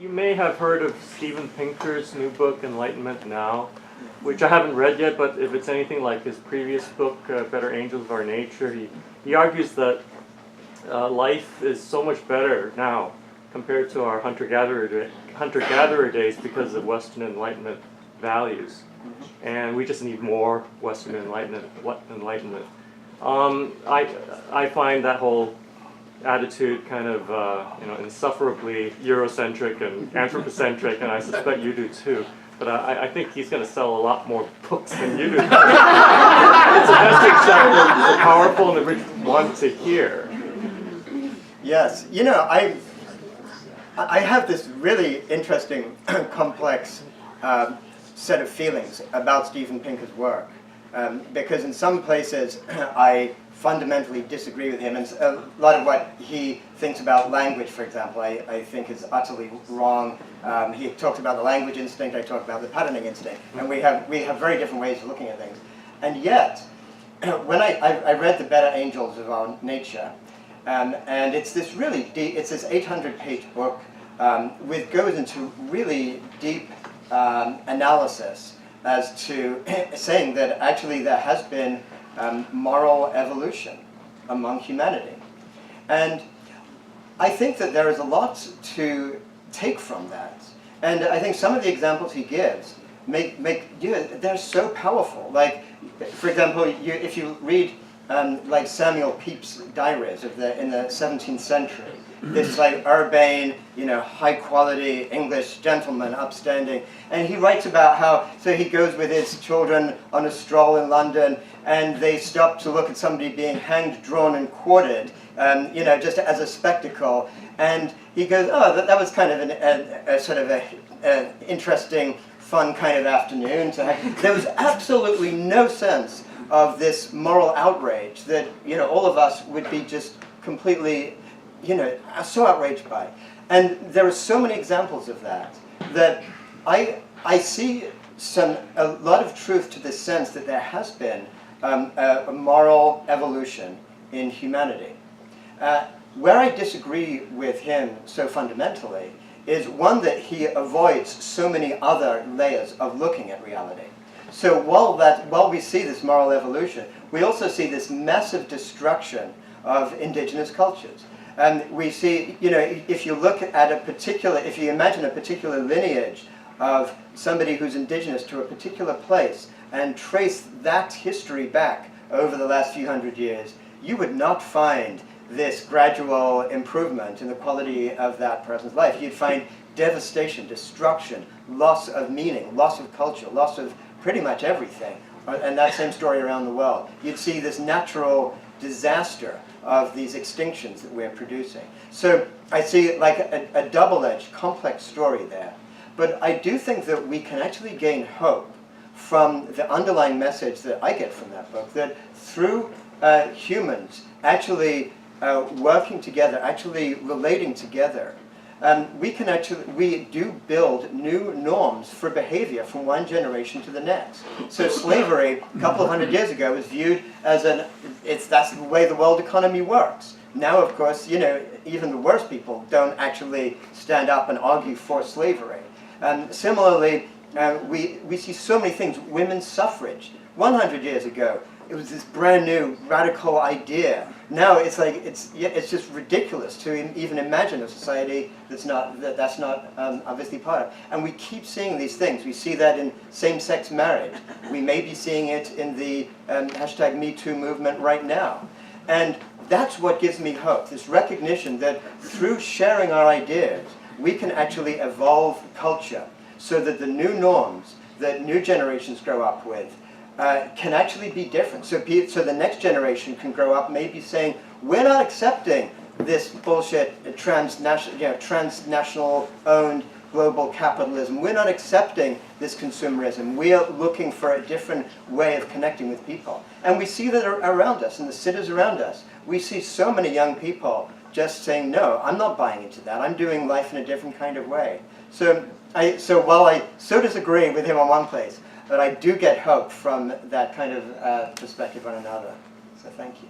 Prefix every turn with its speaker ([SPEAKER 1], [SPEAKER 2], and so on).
[SPEAKER 1] You may have heard of Steven Pinker's new book, Enlightenment Now, which I haven't read yet, but if it's anything like his previous book, Better Angels of Our Nature, he argues that life is so much better now compared to our hunter-gatherer days because of Western Enlightenment values. And we just need more Western Enlightenment. I find that whole attitude kind of insufferably Eurocentric and anthropocentric, and I suspect you do too. But I think he's going to sell a lot more books than you do. It's a message that the powerful and the rich want to hear.
[SPEAKER 2] Yes, I have this really interesting, complex set of feelings about Steven Pinker's work, because in some places I fundamentally disagree with him, and a lot of what he thinks about language, for example, I think is utterly wrong. He talks about the language instinct, I talk about the patterning instinct, and we have very different ways of looking at things. And yet, when I read The Better Angels of Our Nature, and it's this really deep, it's this 800-page book, goes into really deep analysis as to saying that actually there has been moral evolution among humanity. And I think that there is a lot to take from that. And I think some of the examples he gives they're so powerful. Like, for example, if you read like Samuel Pepys' diaries in the 17th century, this like urbane, high quality English gentleman, upstanding, and he writes about how, so he goes with his children on a stroll in London, and they stop to look at somebody being hanged, drawn, and quartered, just as a spectacle, and he goes, oh, that was kind of a sort of an interesting, fun kind of afternoon. There was absolutely no sense of this moral outrage that all of us would be just completely so outraged by. And there are so many examples of that I see a lot of truth to this sense that there has been a moral evolution in humanity. Where I disagree with him so fundamentally is one that he avoids so many other layers of looking at reality. So while we see this moral evolution, we also see this massive destruction of indigenous cultures. And we see, if you look at if you imagine a particular lineage of somebody who's indigenous to a particular place and trace that history back over the last few hundred years, you would not find this gradual improvement in the quality of that person's life. You'd find devastation, destruction, loss of meaning, loss of culture, loss of pretty much everything. And that same story around the world. You'd see this natural disaster of these extinctions that we're producing. So I see like a double-edged, complex story there. But I do think that we can actually gain hope from the underlying message that I get from that book, that through humans actually working together, actually relating together, we do build new norms for behavior from one generation to the next. So slavery, a couple of hundred years ago, was viewed as that's the way the world economy works. Now, of course, even the worst people don't actually stand up and argue for slavery. Similarly, we see so many things. Women's suffrage. 100 years ago, it was this brand new radical idea. Now it's like it's just ridiculous to even imagine a society that's not obviously part of. And we keep seeing these things. We see that in same-sex marriage. We may be seeing it in the #MeToo movement right now. And that's what gives me hope. This recognition that through sharing our ideas, we can actually evolve culture so that the new norms that new generations grow up with can actually be different. So the next generation can grow up maybe saying, we're not accepting this bullshit transnational owned global capitalism. We're not accepting this consumerism. We are looking for a different way of connecting with people. And we see that around us, in the cities around us. We see so many young people just saying, no, I'm not buying into that. I'm doing life in a different kind of way. So while I so disagree with him on one place, but I do get hope from that kind of perspective on another. So thank you.